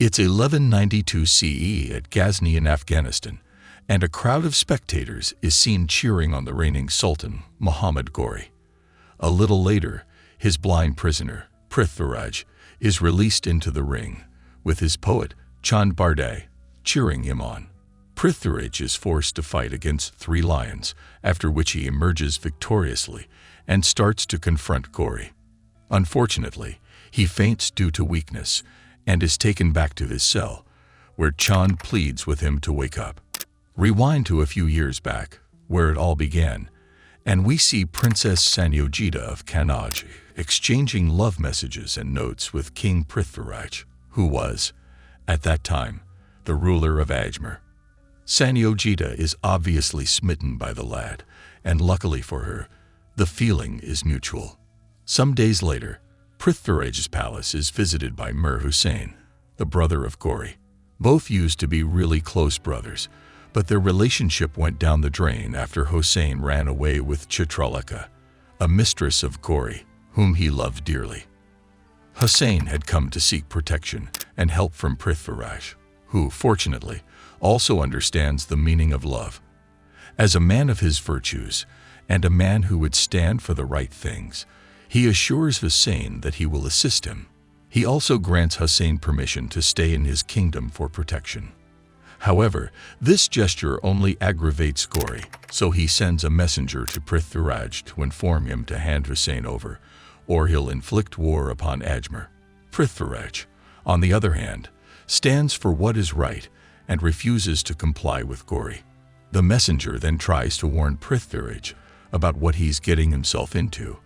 It's 1192 CE at Ghazni in Afghanistan, and a crowd of spectators is seen cheering on the reigning Sultan, Muhammad Ghori. A little later, his blind prisoner, Prithviraj, is released into the ring, with his poet, Chand Bardai, cheering him on. Prithviraj is forced to fight against 3 lions, after which he emerges victoriously and starts to confront Ghori. Unfortunately, he faints due to weakness and is taken back to his cell, where Chand pleads with him to wake up. Rewind to a few years back, where it all began, and we see Princess Sanoa of Kannauj exchanging love messages and notes with King Prithviraj, who was, at that time, the ruler of Ajmer. Sanoa is obviously smitten by the lad, and luckily for her, the feeling is mutual. Some days later, Prithviraj's palace is visited by Mir Hussain, the brother of Ghori. Both used to be really close brothers, but their relationship went down the drain after Hussain ran away with Chitraleka, a mistress of Ghori, whom he loved dearly. Hussain had come to seek protection and help from Prithviraj, who, fortunately, also understands the meaning of love. As a man of his virtues, and a man who would stand for the right things, he assures Hussain that he will assist him. He also grants Hussain permission to stay in his kingdom for protection. However, this gesture only aggravates Ghori, so he sends a messenger to Prithviraj to inform him to hand Hussain over, or he'll inflict war upon Ajmer. Prithviraj, on the other hand, stands for what is right and refuses to comply with Ghori. The messenger then tries to warn Prithviraj about what he's getting himself into,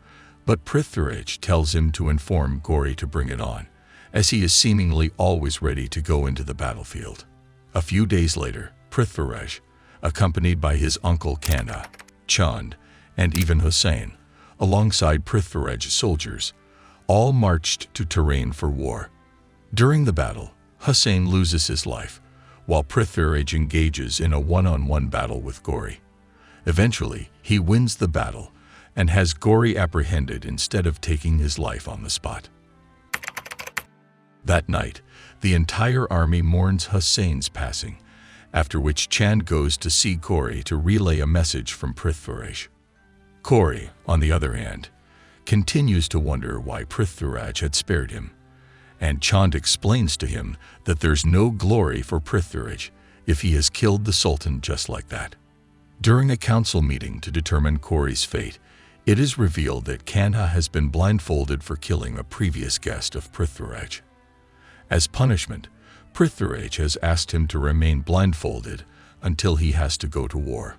but Prithviraj tells him to inform Ghori to bring it on, as he is seemingly always ready to go into the battlefield. A few days later, Prithviraj, accompanied by his uncle Kanha, Chand, and even Hussain, alongside Prithviraj's soldiers, all marched to Tehran for war. During the battle, Hussain loses his life, while Prithviraj engages in a one-on-one battle with Ghori. Eventually, he wins the battle and has Ghori apprehended instead of taking his life on the spot. That night, the entire army mourns Hussain's passing, after which Chand goes to see Ghori to relay a message from Prithviraj. Ghori, on the other hand, continues to wonder why Prithviraj had spared him, and Chand explains to him that there's no glory for Prithviraj if he has killed the Sultan just like that. During a council meeting to determine Ghori's fate, it is revealed that Kanha has been blindfolded for killing a previous guest of Prithviraj. As punishment, Prithviraj has asked him to remain blindfolded until he has to go to war.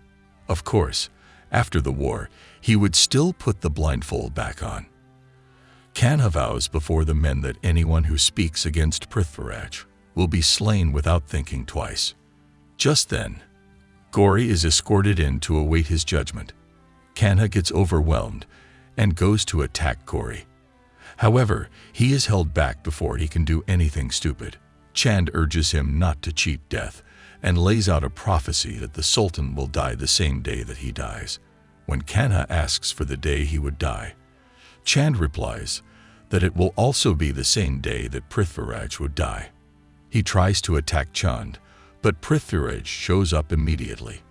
Of course, after the war, he would still put the blindfold back on. Kanha vows before the men that anyone who speaks against Prithviraj will be slain without thinking twice. Just then, Ghori is escorted in to await his judgment. Kanha gets overwhelmed and goes to attack Ghori. However, he is held back before he can do anything stupid. Chand urges him not to cheat death and lays out a prophecy that the Sultan will die the same day that he dies. When Kanha asks for the day he would die, Chand replies that it will also be the same day that Prithviraj would die. He tries to attack Chand, but Prithviraj shows up immediately.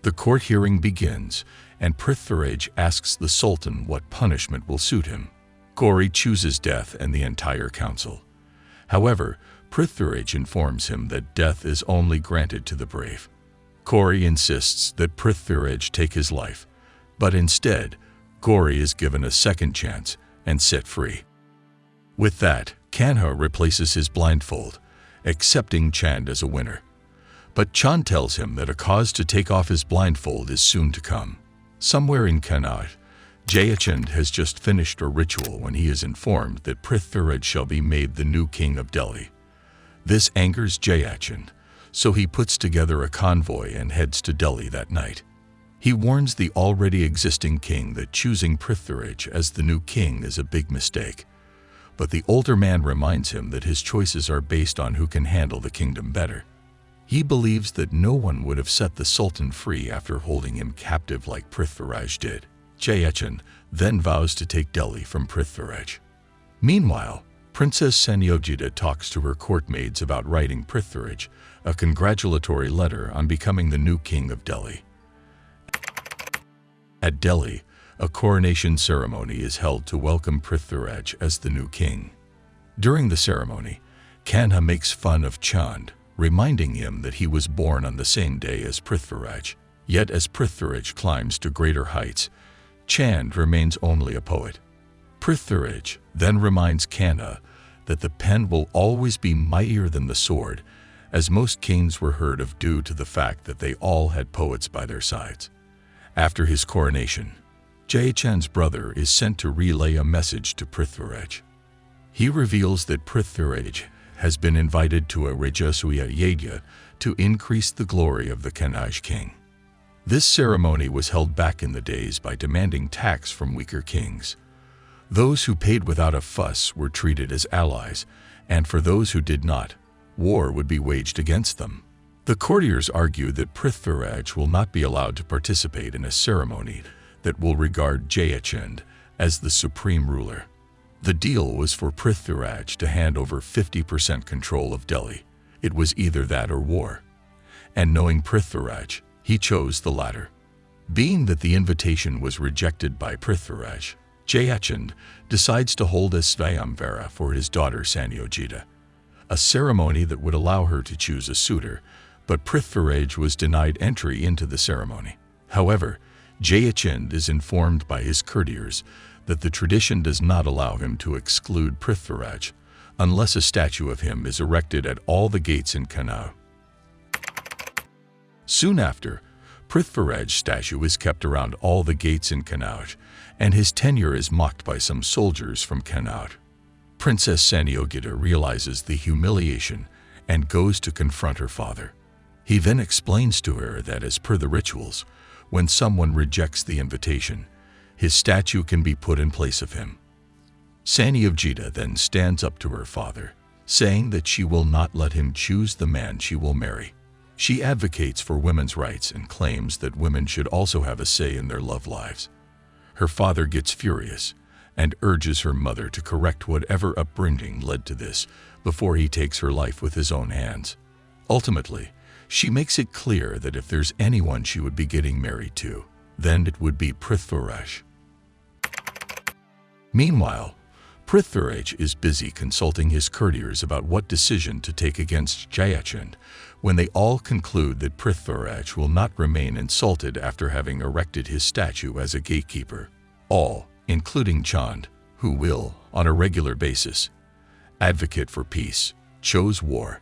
The court hearing begins, and Prithviraj asks the Sultan what punishment will suit him. Ghori chooses death and the entire council. However, Prithviraj informs him that death is only granted to the brave. Ghori insists that Prithviraj take his life, but instead, Ghori is given a second chance and set free. With that, Kanha replaces his blindfold, accepting Chand as a winner. But Chand tells him that a cause to take off his blindfold is soon to come. Somewhere in Kannauj, Jayachand has just finished a ritual when he is informed that Prithviraj shall be made the new king of Delhi. This angers Jayachand, so he puts together a convoy and heads to Delhi that night. He warns the already existing king that choosing Prithviraj as the new king is a big mistake, but the older man reminds him that his choices are based on who can handle the kingdom better. He believes that no one would have set the Sultan free after holding him captive like Prithviraj did. Jayachand then vows to take Delhi from Prithviraj. Meanwhile, Princess Sanyogita talks to her court maids about writing Prithviraj a congratulatory letter on becoming the new king of Delhi. At Delhi, a coronation ceremony is held to welcome Prithviraj as the new king. During the ceremony, Kanha makes fun of Chand, reminding him that he was born on the same day as Prithviraj. Yet as Prithviraj climbs to greater heights, Chand remains only a poet. Prithviraj then reminds Kanha that the pen will always be mightier than the sword, as most kings were heard of due to the fact that they all had poets by their sides. After his coronation, Jayachand's brother is sent to relay a message to Prithviraj. He reveals that Prithviraj has been invited to a Rajasuya Yajna to increase the glory of the Kanauj king. This ceremony was held back in the days by demanding tax from weaker kings. Those who paid without a fuss were treated as allies, and for those who did not, war would be waged against them. The courtiers argue that Prithviraj will not be allowed to participate in a ceremony that will regard Jayachand as the supreme ruler. The deal was for Prithviraj to hand over 50% control of Delhi. It was either that or war. And knowing Prithviraj, he chose the latter. Being that the invitation was rejected by Prithviraj, Jayachand decides to hold a Svayamvara for his daughter Sanyogita, a ceremony that would allow her to choose a suitor, but Prithviraj was denied entry into the ceremony. However, Jayachand is informed by his courtiers that the tradition does not allow him to exclude Prithviraj unless a statue of him is erected at all the gates in Kannauj. Soon after, Prithviraj's statue is kept around all the gates in Kannauj, and his tenure is mocked by some soldiers from Kannauj. Princess Sanyogita realizes the humiliation and goes to confront her father. He then explains to her that as per the rituals, when someone rejects the invitation, his statue can be put in place of him. Sanyogita then stands up to her father, saying that she will not let him choose the man she will marry. She advocates for women's rights and claims that women should also have a say in their love lives. Her father gets furious and urges her mother to correct whatever upbringing led to this before he takes her life with his own hands. Ultimately, she makes it clear that if there's anyone she would be getting married to, then it would be Prithviraj. Meanwhile, Prithviraj is busy consulting his courtiers about what decision to take against Jayachand when they all conclude that Prithviraj will not remain insulted after having erected his statue as a gatekeeper. All, including Chand, who will, on a regular basis, advocate for peace, chose war.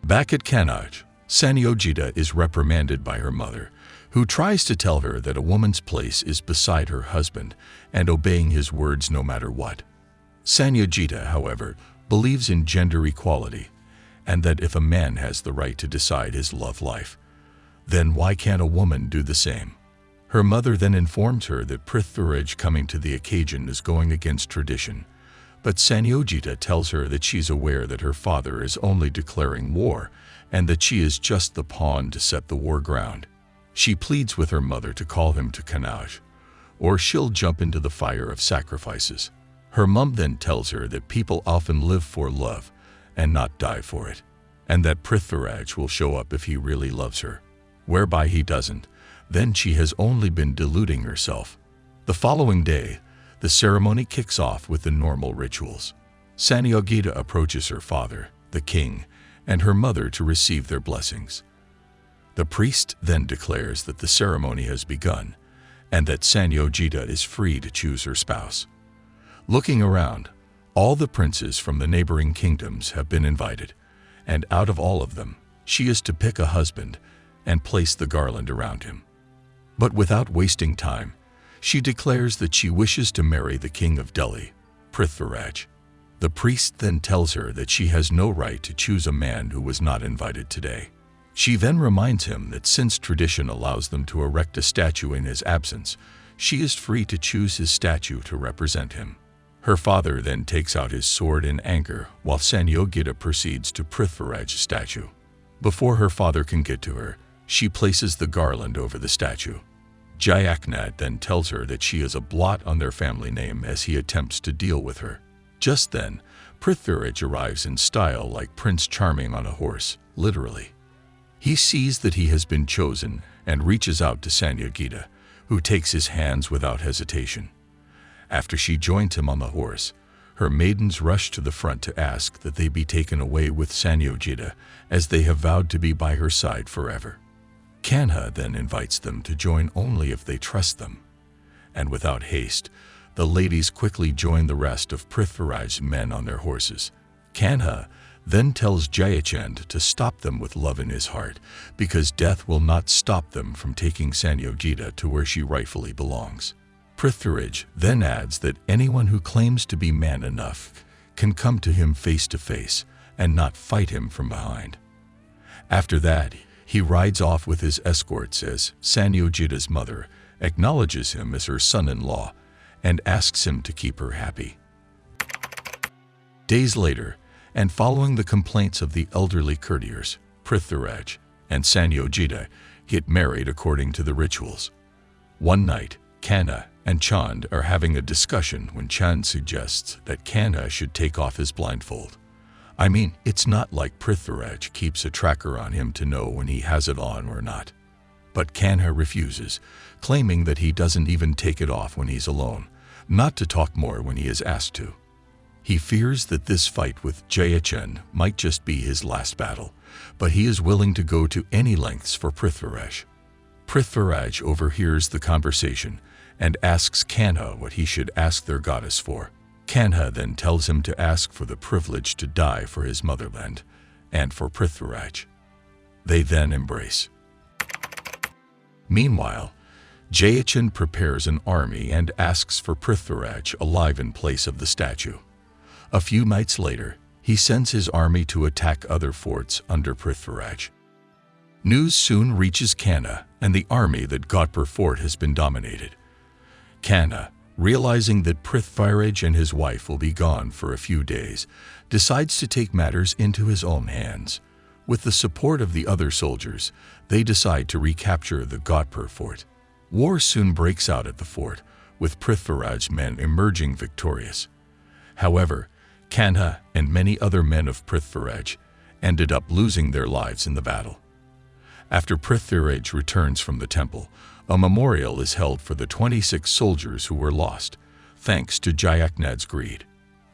Back at Kannauj, Sanyogita is reprimanded by her mother, who tries to tell her that a woman's place is beside her husband and obeying his words no matter what. Sanyogita, however, believes in gender equality and that if a man has the right to decide his love life, then why can't a woman do the same? Her mother then informs her that Prithviraj coming to the occasion is going against tradition, but Sanyogita tells her that she's aware that her father is only declaring war and that she is just the pawn to set the war ground. She pleads with her mother to call him to Kannauj, or she'll jump into the fire of sacrifices. Her mom then tells her that people often live for love and not die for it, and that Prithviraj will show up if he really loves her, whereby he doesn't. Then she has only been deluding herself. The following day, the ceremony kicks off with the normal rituals. Sanyogita approaches her father, the king, and her mother to receive their blessings. The priest then declares that the ceremony has begun and that Sanyogita is free to choose her spouse. Looking around, all the princes from the neighboring kingdoms have been invited, and out of all of them, she is to pick a husband and place the garland around him. But without wasting time, she declares that she wishes to marry the king of Delhi, Prithviraj. The priest then tells her that she has no right to choose a man who was not invited today. She then reminds him that since tradition allows them to erect a statue in his absence, she is free to choose his statue to represent him. Her father then takes out his sword in anger while Sanyogita proceeds to Prithviraj's statue. Before her father can get to her, she places the garland over the statue. Jayachand then tells her that she is a blot on their family name as he attempts to deal with her. Just then, Prithviraj arrives in style like Prince Charming on a horse, literally. He sees that he has been chosen and reaches out to Sanyogita, who takes his hands without hesitation. After she joined him on the horse, her maidens rush to the front to ask that they be taken away with Sanyogita, as they have vowed to be by her side forever. Kanha then invites them to join only if they trust them. And without haste, the ladies quickly join the rest of Prithviraj's men on their horses. Kanha then tells Jayachand to stop them with love in his heart, because death will not stop them from taking Sanyogita to where she rightfully belongs. Prithviraj then adds that anyone who claims to be man enough can come to him face to face and not fight him from behind. After that, he rides off with his escorts as Sanyogita's mother acknowledges him as her son-in-law and asks him to keep her happy. Days later, and following the complaints of the elderly courtiers, Prithviraj and Sanyogita get married according to the rituals. One night, Kanha and Chand are having a discussion when Chand suggests that Kanha should take off his blindfold. I mean, it's not like Prithviraj keeps a tracker on him to know when he has it on or not. But Kanha refuses, claiming that he doesn't even take it off when he's alone, not to talk more when he is asked to. He fears that this fight with Jayachand might just be his last battle, but he is willing to go to any lengths for Prithviraj. Prithviraj overhears the conversation and asks Kanha what he should ask their goddess for. Kanha then tells him to ask for the privilege to die for his motherland and for Prithviraj. They then embrace. Meanwhile, Jayachand prepares an army and asks for Prithviraj alive in place of the statue. A few nights later, he sends his army to attack other forts under Prithviraj. News soon reaches Kanha and the army that Ghodpur fort has been dominated. Kanha, realizing that Prithviraj and his wife will be gone for a few days, decides to take matters into his own hands. With the support of the other soldiers, they decide to recapture the Ghodpur fort. War soon breaks out at the fort, with Prithviraj's men emerging victorious. However, Kanha and many other men of Prithviraj ended up losing their lives in the battle. After Prithviraj returns from the temple, a memorial is held for the 26 soldiers who were lost, thanks to Jayachnad's greed.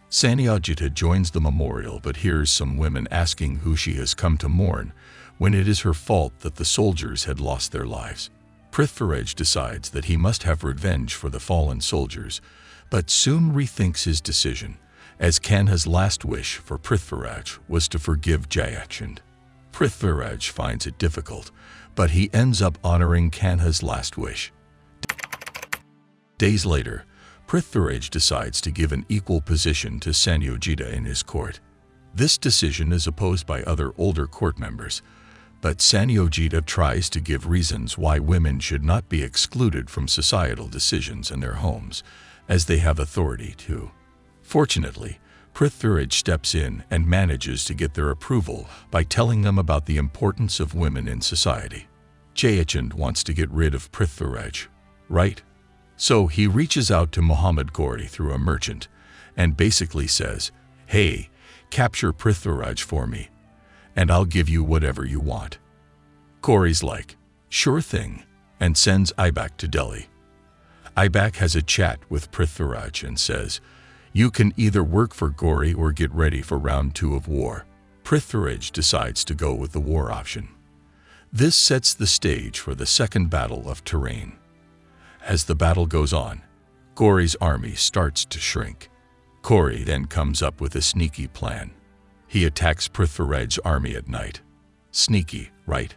Sanyogita joins the memorial but hears some women asking who she has come to mourn, when it is her fault that the soldiers had lost their lives. Prithviraj decides that he must have revenge for the fallen soldiers, but soon rethinks his decision, as Kanha's last wish for Prithviraj was to forgive Jayachand. Prithviraj finds it difficult, but he ends up honoring Kanha's last wish. Days later, Prithviraj decides to give an equal position to Sanyogita in his court. This decision is opposed by other older court members, but Sanyogita tries to give reasons why women should not be excluded from societal decisions in their homes, as they have authority to. Fortunately, Prithviraj steps in and manages to get their approval by telling them about the importance of women in society. Jayachand wants to get rid of Prithviraj, right? So he reaches out to Muhammad Ghori through a merchant and basically says, "Hey, capture Prithviraj for me, and I'll give you whatever you want." Ghori's like, "Sure thing," and sends Ibak to Delhi. Ibak has a chat with Prithviraj and says, "You can either work for Ghori or get ready for round 2 of war." Prithviraj decides to go with the war option. This sets the stage for the second battle of Terrain. As the battle goes on, Ghori's army starts to shrink. Ghori then comes up with a sneaky plan. He attacks Prithviraj's army at night. Sneaky, right?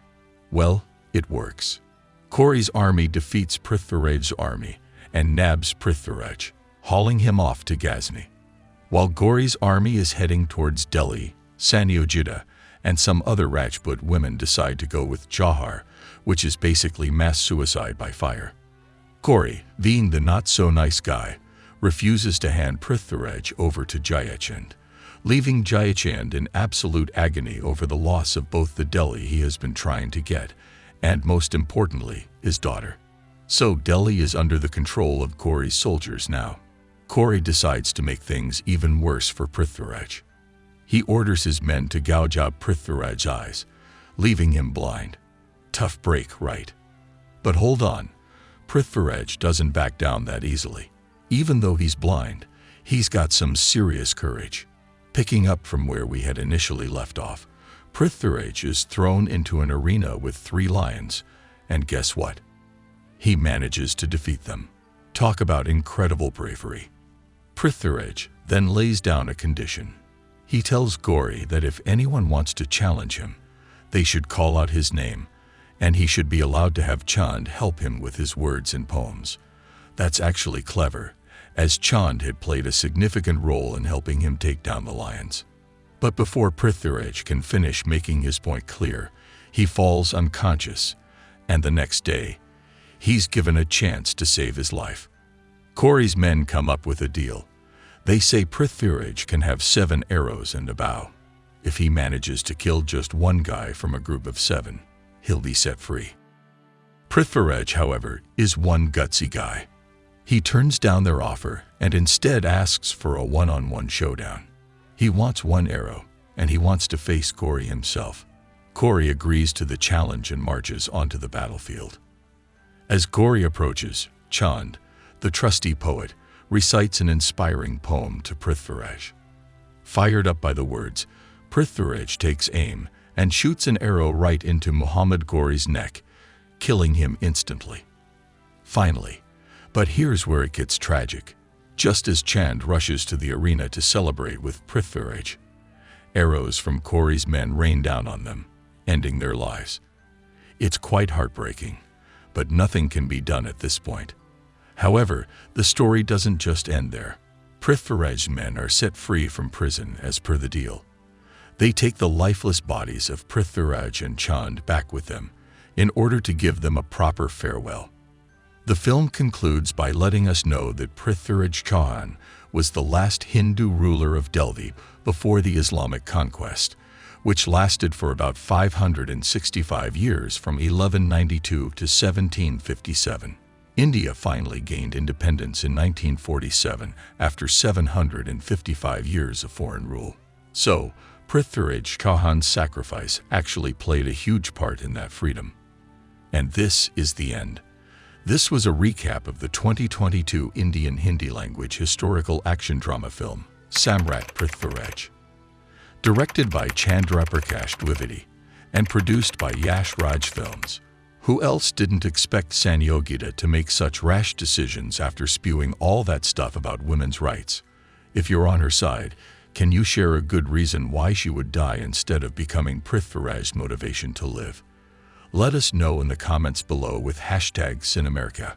Well, it works. Ghori's army defeats Prithviraj's army and nabs Prithviraj, hauling him off to Ghazni. While Ghori's army is heading towards Delhi, Sanyogita and some other Rajput women decide to go with Jauhar, which is basically mass suicide by fire. Ghori, being the not-so-nice guy, refuses to hand Prithviraj over to Jayachand, leaving Jayachand in absolute agony over the loss of both the Delhi he has been trying to get, and most importantly, his daughter. So Delhi is under the control of Ghori's soldiers now. Kori decides to make things even worse for Prithviraj. He orders his men to gouge out Prithviraj's eyes, leaving him blind. Tough break, right? But hold on, Prithviraj doesn't back down that easily. Even though he's blind, he's got some serious courage. Picking up from where we had initially left off, Prithviraj is thrown into an arena with 3 lions, and guess what? He manages to defeat them. Talk about incredible bravery. Prithviraj then lays down a condition. He tells Gauri that if anyone wants to challenge him, they should call out his name, and he should be allowed to have Chand help him with his words and poems. That's actually clever, as Chand had played a significant role in helping him take down the lions. But before Prithviraj can finish making his point clear, he falls unconscious, and the next day, he's given a chance to save his life. Gauri's men come up with a deal. They say Prithviraj can have 7 arrows and a bow. If he manages to kill just 1 guy from a group of 7, he'll be set free. Prithviraj, however, is one gutsy guy. He turns down their offer and instead asks for a one-on-one showdown. He wants 1 arrow, and he wants to face Gauri himself. Gauri agrees to the challenge and marches onto the battlefield. As Gauri approaches, Chand, the trusty poet, recites an inspiring poem to Prithviraj. Fired up by the words, Prithviraj takes aim and shoots an arrow right into Muhammad Gauri's neck, killing him instantly. Finally, but here's where it gets tragic. Just as Chand rushes to the arena to celebrate with Prithviraj, arrows from Gauri's men rain down on them, ending their lives. It's quite heartbreaking, but nothing can be done at this point. However, the story doesn't just end there. Prithviraj's men are set free from prison as per the deal. They take the lifeless bodies of Prithviraj and Chand back with them in order to give them a proper farewell. The film concludes by letting us know that Prithviraj Chauhan was the last Hindu ruler of Delhi before the Islamic conquest, which lasted for about 565 years from 1192 to 1757. India finally gained independence in 1947 after 755 years of foreign rule. So, Prithviraj Chauhan's sacrifice actually played a huge part in that freedom. And this is the end. This was a recap of the 2022 Indian Hindi language historical action drama film, Samrat Prithviraj. Directed by Chandra Prakash Dwivedi and produced by Yash Raj Films. Who else didn't expect Sanyogita to make such rash decisions after spewing all that stuff about women's rights? If you're on her side, can you share a good reason why she would die instead of becoming Prithviraj's motivation to live? Let us know in the comments below with #Cinamerica.